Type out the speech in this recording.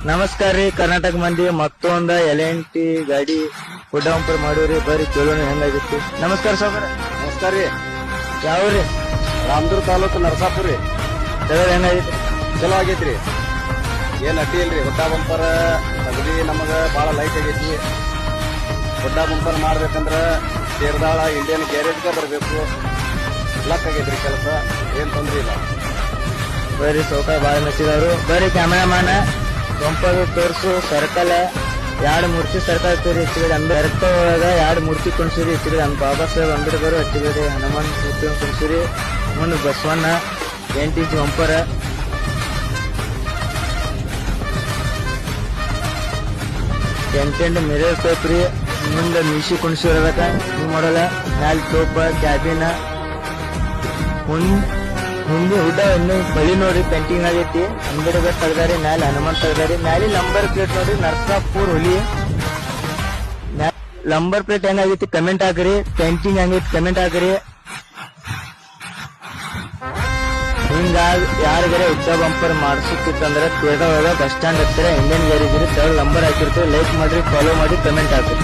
ನಮಸ್ಕಾರ ರೀ ಕರ್ನಾಟಕ ಮಂದಿ ಮತ್ತೊಂದ L&T ಗಾಡಿ ಫುಡ್ ಬಂಪರ್ ಮಾಡಿವ್ರಿ ಬರ್ರಿ ಕೇಳೋಣ ಹೆಂಗಾಗಿತ್ತು. ನಮಸ್ಕಾರ ಸಾವ್ಕಾರ. ನಮಸ್ಕಾರ ರೀ. ಯಾವ್ರಿ? ರಾಮದುರ್ಗ ತಾಲೂಕು ನರಸಾಪುರ ರೀ. ಡ್ರೈವರ್ ಹೆಂಗಾಗಿತ್ತು? ಚಲೋ ಆಗೈತ್ರಿ. ಏನ್ ಅಡ್ಡಿ ಇಲ್ರಿ. ಹುಡ್ಡ ಬಂಪರ್ ಅಗದಿ ನಮಗ ಬಾಳ ಲೈಟ್ ಆಗೈತಿ. ಹುಡ್ಡ ಬಂಪರ್ ಮಾಡ್ಬೇಕಂದ್ರ ಸೇರ್ದಾಳ ಇಂಡಿಯನ್ ಗ್ಯಾರೇಜ್ಗೆ ಬರ್ಬೇಕು. ಲಕ್ ಆಗೈತ್ರಿ ಕೆಲಸ, ಏನ್ ತೊಂದ್ರೆ ಇಲ್ಲ. ಬರ್ರಿ ಸೌಕಾರ ಬಾಳ ಮೆಚ್ಚಿದವ್ರು. ಬರ್ರಿ ಕ್ಯಾಮರಾಮ್ಯಾನ ಬಂಪರ್ ತೋರ್ಸು. ಸರ್ಕಲ್ 2 ಮೂರ್ತಿ ಸರ್ಕಲ್ ತೋರಿ ಹೆಚ್ಚಿಗಡೆ ಅಂಬೇಡ್ಕರ್ ಒಳಗ 2 ಮೂರ್ತಿ ಕುಣಿಸಿರಿ ಹೆಚ್ಚಿಗಡೆ ಬಾಬಾ ಸಾಹೇಬ್ ಅಂಬೇಡ್ಕರ್ ಹೆಚ್ಚಿಗಡೆ ಹನುಮಾನ್ ಮೂರ್ತಿ ಕುಣಿಸಿರಿ. ಮುಂದೆ Basavanna 8 inch bumper. Tent mirror top ರೀ. ಮುಂದೆ ಮೀಸಿ ಕುಣಿಸಿರಬೇಕ ನೀವು ಮಾಡಲ್ಲ. ಮ್ಯಾಲ ಟೋಪ್ ಕ್ಯಾಬಿನ ಹಿಂದೆ ಹುಡ್ಡ ಇನ್ನು ಬಳಿ ನೋಡ್ರಿ ಪೇಂಟಿಂಗ್ ಆಗೈತಿ. ಅಂಬೇಡ್ಕರ್ ತೆಗ್ದಾರಿ, ಮ್ಯಾಲ ಹನುಮಾನ್ ತೆಗ್ದಾರಿ. ಮ್ಯಾಲಿ ನಂಬರ್ ಪ್ಲೇಟ್ ನೋಡ್ರಿ ನರಸಾಪುರ್ ಹುಲಿ. ನಂಬರ್ ಪ್ಲೇಟ್ ಹೆಂಗಾಗೈತಿ ಕಮೆಂಟ್ ಹಾಕ್ರಿ. ಪೇಂಟಿಂಗ್ ಹೆಂಗೈತಿ ಕಮೆಂಟ್ ಹಾಕ್ರಿ. ಹಿಂಗಾಗಿ ಯಾರಿಗಾರೆ ಹುಡ್ಡ ಬಂಪರ್ ಮಾಡಿಸುತ್ತಿತ್ತಂದ್ರೆ ಪೇಟ ಒಳಗ ಬಸ್ ಸ್ಟ್ಯಾಂಡ್ ಹತ್ತಿರ ಇಂಡಿಯನ್ ಗ್ಯಾರೇಜ್ ರೀ. 3rd ನಂಬರ್ ಹಾಕಿರ್ತೀವಿ. ಲೈಕ್ ಮಾಡ್ರಿ, ಫಾಲೋ ಮಾಡಿ, ಕಮೆಂಟ್ ಹಾಕ್ರಿ.